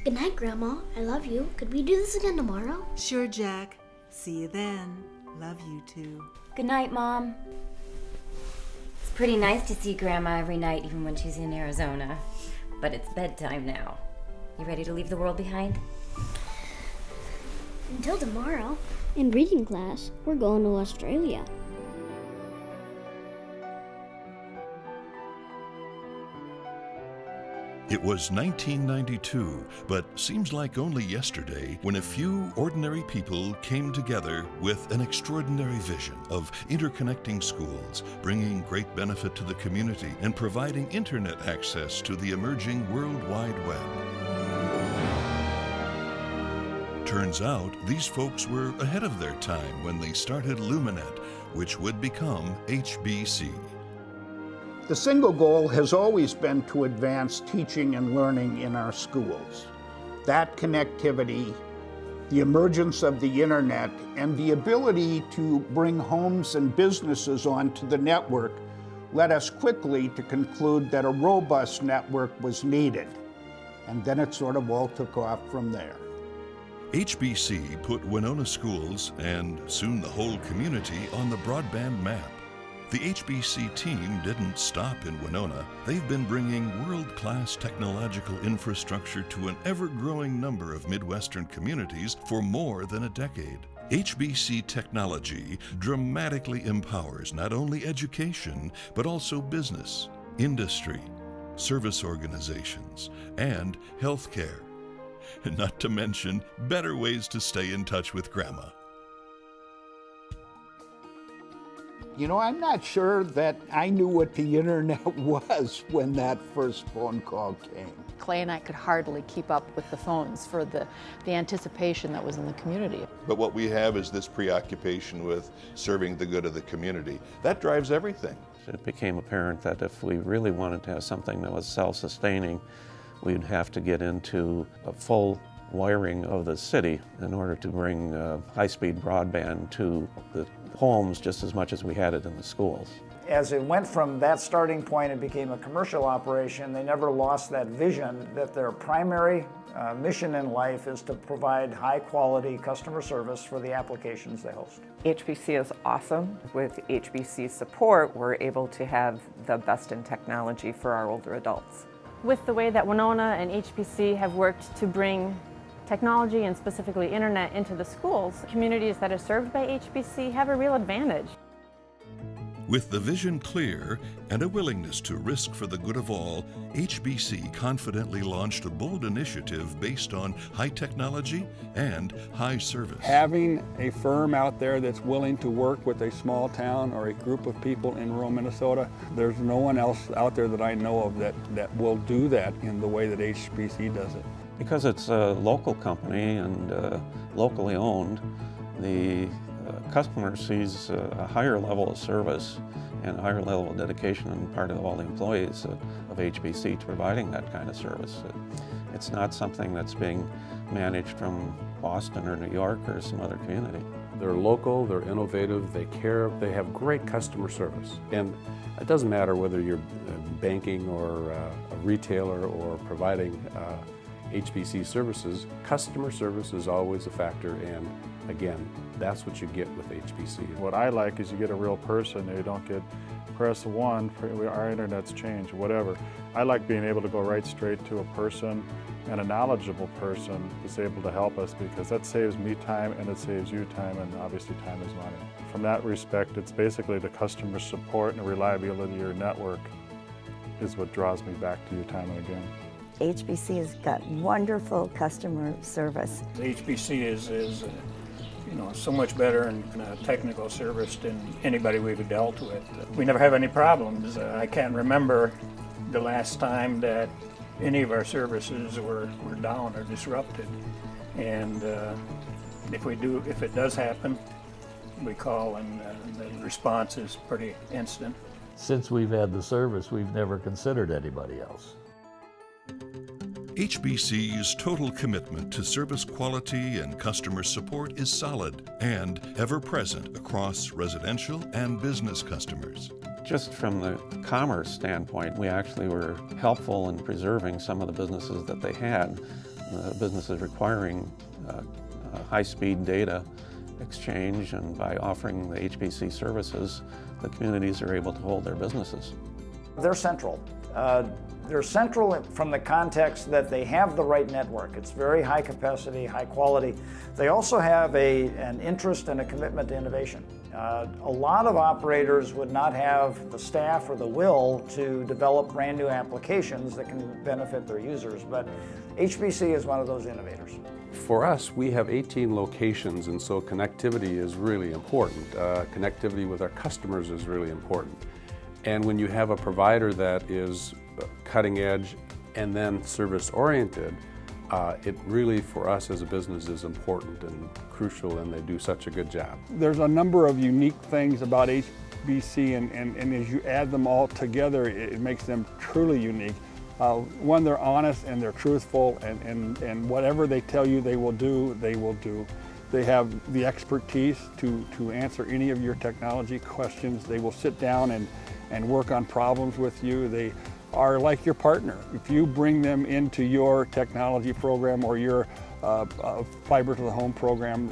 Good night, Grandma. I love you. Could we do this again tomorrow? Sure, Jack. See you then. Love you too. Good night, Mom. It's pretty nice to see Grandma every night, even when she's in Arizona. But it's bedtime now. You ready to leave the world behind? Until tomorrow. In reading class, we're going to Australia. It was 1992, but seems like only yesterday when a few ordinary people came together with an extraordinary vision of interconnecting schools, bringing great benefit to the community, and providing internet access to the emerging World Wide Web. Turns out, these folks were ahead of their time when they started Luminet, which would become HBC. The single goal has always been to advance teaching and learning in our schools. That connectivity, the emergence of the internet, and the ability to bring homes and businesses onto the network led us quickly to conclude that a robust network was needed. And then it sort of all took off from there. HBC put Winona schools, and soon the whole community, on the broadband map. The HBC team didn't stop in Winona. They've been bringing world-class technological infrastructure to an ever-growing number of Midwestern communities for more than a decade. HBC technology dramatically empowers not only education, but also business, industry, service organizations, and healthcare. Not to mention better ways to stay in touch with Grandma. You know, I'm not sure that I knew what the internet was when that first phone call came. Clay and I could hardly keep up with the phones for the anticipation that was in the community. But what we have is this preoccupation with serving the good of the community. That drives everything. It became apparent that if we really wanted to have something that was self-sustaining, we'd have to get into a full wiring of the city in order to bring high-speed broadband to the homes just as much as we had it in the schools. As it went from that starting point and became a commercial operation, they never lost that vision that their primary mission in life is to provide high-quality customer service for the applications they host. HBC is awesome. With HBC support, we're able to have the best in technology for our older adults. With the way that Winona and HBC have worked to bring technology and specifically internet into the schools, communities that are served by HBC have a real advantage. With the vision clear and a willingness to risk for the good of all, HBC confidently launched a bold initiative based on high technology and high service. Having a firm out there that's willing to work with a small town or a group of people in rural Minnesota, there's no one else out there that I know of that will do that in the way that HBC does it. Because it's a local company and locally owned, the customer sees a higher level of service and a higher level of dedication on the part of all the employees of HBC to providing that kind of service. It's not something that's being managed from Boston or New York or some other community. They're local, they're innovative, they care, they have great customer service. And it doesn't matter whether you're banking or a retailer or providing HBC services, customer service is always a factor, and again, that's what you get with HBC. What I like is you get a real person. You don't get press one, our internet's changed, whatever. I like being able to go right straight to a person, and a knowledgeable person is able to help us, because that saves me time and it saves you time, and obviously time is money. From that respect, it's basically the customer support and the reliability of your network is what draws me back to you time and again. HBC has got wonderful customer service. HBC is you know, so much better in technical service than anybody we've dealt with. We never have any problems. I can't remember the last time that any of our services were down or disrupted. And if it does happen, we call, and the response is pretty instant. Since we've had the service, we've never considered anybody else. HBC's total commitment to service quality and customer support is solid and ever-present across residential and business customers. Just from the commerce standpoint, we actually were helpful in preserving some of the businesses that they had businesses requiring high-speed data exchange, and by offering the HBC services, the communities are able to hold their businesses. They're central. They're central from the context that they have the right network. It's very high capacity, high quality. They also have an interest and a commitment to innovation. A lot of operators would not have the staff or the will to develop brand new applications that can benefit their users, but HBC is one of those innovators. For us, we have 18 locations, and so connectivity is really important. Connectivity with our customers is really important. And when you have a provider that is cutting edge and then service oriented, it really, for us as a business, is important and crucial, and they do such a good job. There's a number of unique things about HBC, and as you add them all together, it makes them truly unique. One, they're honest and they're truthful, and whatever they tell you they will do, they will do. They have the expertise to answer any of your technology questions. They will sit down and work on problems with you. They are like your partner. If you bring them into your technology program or your fiber to the home program,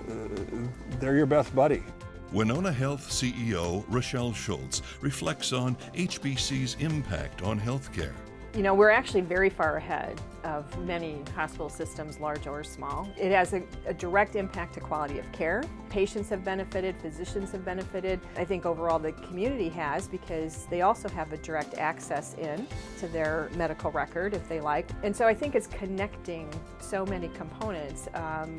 they're your best buddy. Winona Health CEO Rochelle Schultz reflects on HBC's impact on healthcare. You know, we're actually very far ahead of many hospital systems, large or small. It has a direct impact to quality of care. Patients have benefited, physicians have benefited. I think overall the community has, because they also have a direct access in to their medical record if they like. And so I think it's connecting so many components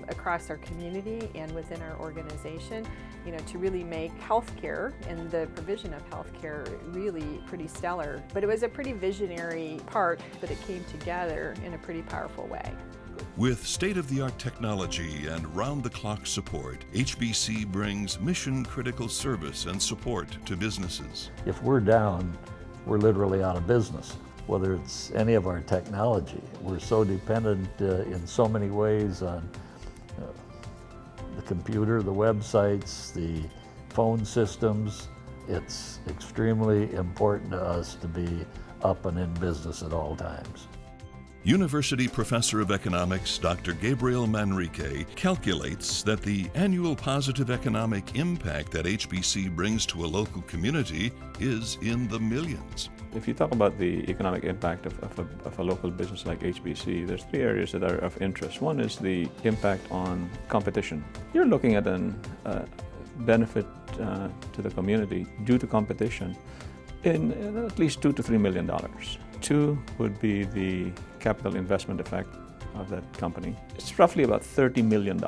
across our community and within our organization, you know, to really make healthcare and the provision of healthcare really pretty stellar. But it was a pretty visionary part, but it came together in a pretty powerful way. With state-of-the-art technology and round-the-clock support, HBC brings mission-critical service and support to businesses. If we're down, we're literally out of business. Whether it's any of our technology, we're so dependent in so many ways on the computer, the websites, the phone systems. It's extremely important to us to be up and in business at all times. University Professor of Economics Dr. Gabriel Manrique calculates that the annual positive economic impact that HBC brings to a local community is in the millions. If you talk about the economic impact of a local business like HBC, there's three areas that are of interest. One is the impact on competition. You're looking at a benefit to the community due to competition in at least $2 to $3 million. Two would be the capital investment effect of that company. It's roughly about $30 million.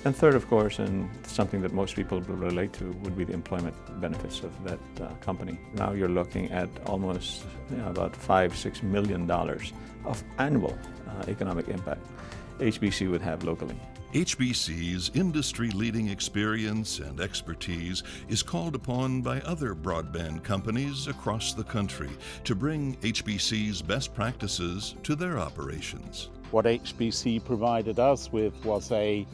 And third, of course, and something that most people will relate to, would be the employment benefits of that company. Now you're looking at almost about $5–6 million of annual economic impact HBC would have locally. HBC's industry-leading experience and expertise is called upon by other broadband companies across the country to bring HBC's best practices to their operations. What HBC provided us with was a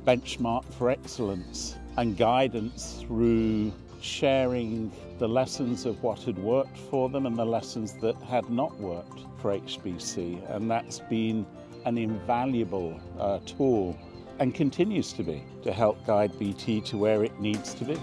benchmark for excellence and guidance through sharing the lessons of what had worked for them and the lessons that had not worked for HBC, and that's been an invaluable tool and continues to be, to help guide BT to where it needs to be.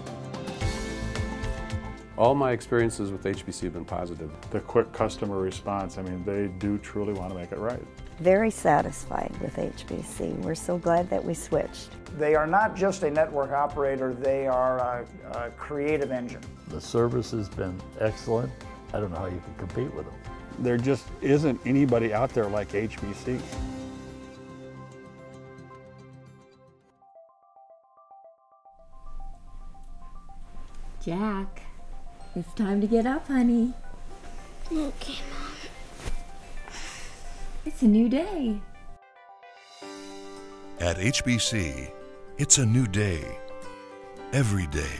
All my experiences with HBC have been positive. The quick customer response, I mean, they do truly want to make it right. Very satisfied with HBC. We're so glad that we switched. They are not just a network operator, they are a creative engine. The service has been excellent. I don't know how you can compete with them. There just isn't anybody out there like HBC. Jack, it's time to get up, honey. Okay, Mom. It's a new day. At HBC, it's a new day, every day.